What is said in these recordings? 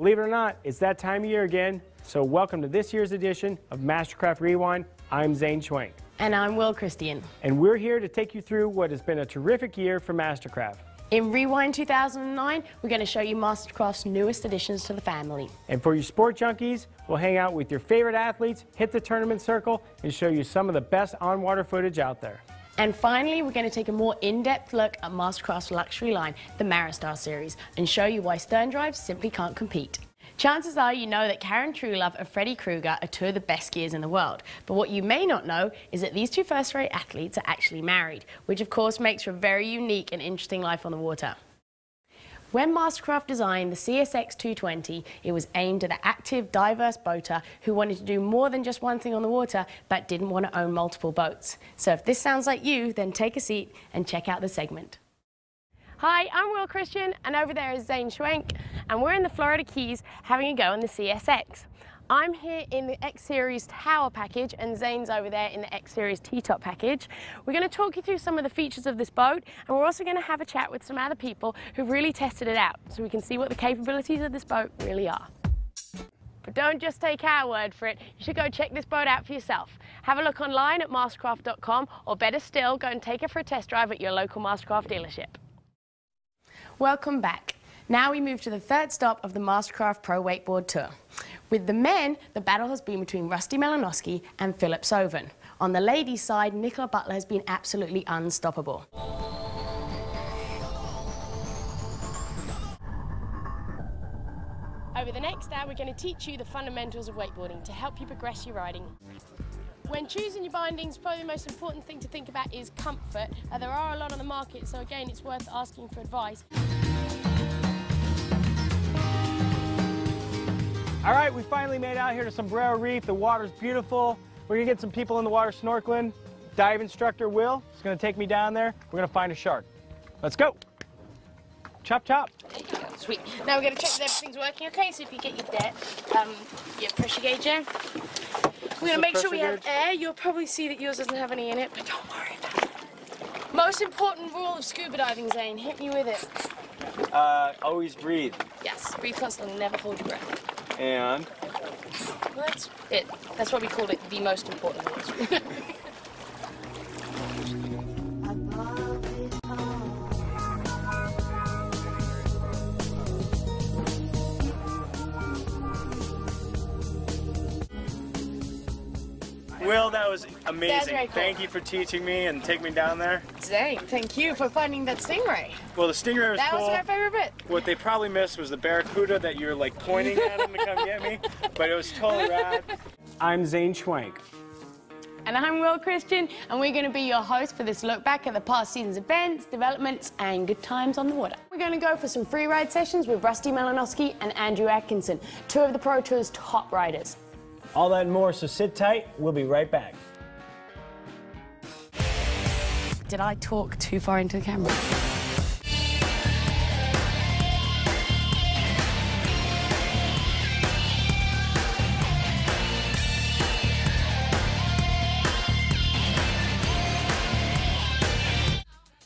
Believe it or not, it's that time of year again, so welcome to this year's edition of Mastercraft Rewind. I'm Zane Schwenk. And I'm Christien. And we're here to take you through what has been a terrific year for Mastercraft. In Rewind 2009, we're going to show you Mastercraft's newest additions to the family. And for you sport junkies, we'll hang out with your favorite athletes, hit the tournament circle, and show you some of the best on-water footage out there. And finally, we're going to take a more in-depth look at Mastercraft's luxury line, the Maristar series, and show you why stern drives simply can't compete. Chances are you know that Karen Truelove and Freddie Krueger are two of the best skiers in the world. But what you may not know is that these two first-rate athletes are actually married, which of course makes for a very unique and interesting life on the water. When Mastercraft designed the CSX 220, it was aimed at the active, diverse boater who wanted to do more than just one thing on the water, but didn't want to own multiple boats. So if this sounds like you, then take a seat and check out the segment. Hi, I'm Christien, and over there is Zane Schwenk, and we're in the Florida Keys having a go on the CSX. I'm here in the X-Series Tower package, and Zane's over there in the X-Series T-Top package. We're going to talk you through some of the features of this boat, and we're also going to have a chat with some other people who've really tested it out, so we can see what the capabilities of this boat really are. But don't just take our word for it, you should go check this boat out for yourself. Have a look online at mastercraft.com, or better still, go and take it for a test drive at your local Mastercraft dealership. Welcome back. Now we move to the third stop of the Mastercraft Pro Wakeboard Tour. With the men, the battle has been between Rusty Malinowski and Philip Soven. On the ladies' side, Nicola Butler has been absolutely unstoppable. Over the next hour, we're going to teach you the fundamentals of wakeboarding to help you progress your riding. When choosing your bindings, probably the most important thing to think about is comfort. There are a lot on the market, so again, it's worth asking for advice. All right, we finally made out here to Sombrero Reef. The water's beautiful. We're gonna get some people in the water snorkeling. Dive instructor Will is gonna take me down there. We're gonna find a shark. Let's go. Chop, chop. There you go, sweet. Now we're gonna check that everything's working okay, so if you get your pressure gauge there. We're going to make sure we have air. You'll probably see that yours doesn't have any in it, but don't worry about it. Most important rule of scuba diving, Zane. Hit me with it. Always breathe. Yes, breathe constantly, never hold your breath. And? Well, that's it. That's why we called it the most important rule. Will, that was amazing. Cool. Thank you for teaching me and taking me down there. Zane, thank you for finding that stingray. Well, the stingray was cool. That was my favorite bit. What they probably missed was the barracuda that you were like pointing at him to come get me, but it was totally rad. I'm Zane Schwenk. And I'm Christien, and we're going to be your host for this look back at the past season's events, developments, and good times on the water. We're going to go for some free ride sessions with Rusty Malinowski and Andrew Atkinson, two of the Pro Tour's top riders. All that and more, so sit tight. We'll be right back. Did I talk too far into the camera?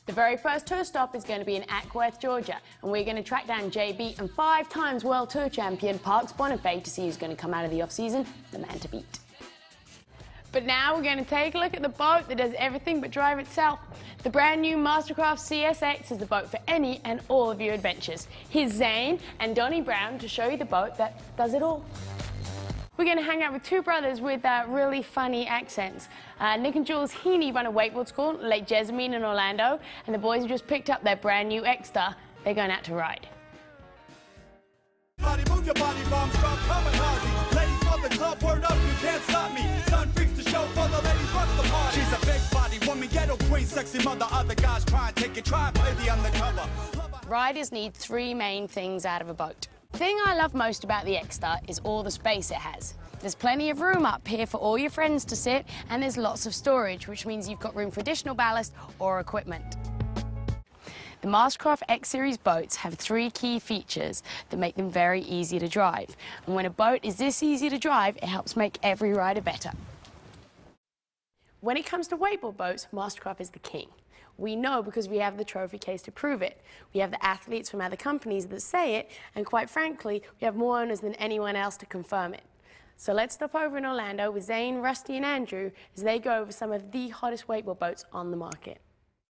The very first tour stop is going to be in Acworth, Georgia, and we're going to track down JB and 5-time World Tour champion Parks Bonifay to see who's going to come out of the off-season, the man to beat. But now we're going to take a look at the boat that does everything but drive itself. The brand new Mastercraft CSX is the boat for any and all of your adventures. Here's Zane and Donnie Brown to show you the boat that does it all. We're going to hang out with two brothers with really funny accents. Nick and Jules Heaney run a wakeboard school, Lake Jessamine in Orlando, and the boys have just picked up their brand new X-Star. They're going out to ride. Body, move your body, bomb, strong, kamikaze. Ladies from the club, word up, you can't stop me. Sun freaks the show for the ladies, rock the party. She's a big body woman, ghetto queen, sexy mother. Other guys try and take it, try and play the undercover. Riders need three main things out of a boat. The thing I love most about the X-Star is all the space it has. There's plenty of room up here for all your friends to sit, and there's lots of storage, which means you've got room for additional ballast or equipment. The Mastercraft X-Series boats have three key features that make them very easy to drive. And when a boat is this easy to drive, it helps make every rider better. When it comes to wakeboard boats, Mastercraft is the king. We know because we have the trophy case to prove it. We have the athletes from other companies that say it, and quite frankly, we have more owners than anyone else to confirm it. So let's stop over in Orlando with Zane, Rusty, and Andrew as they go over some of the hottest wakeboard boats on the market.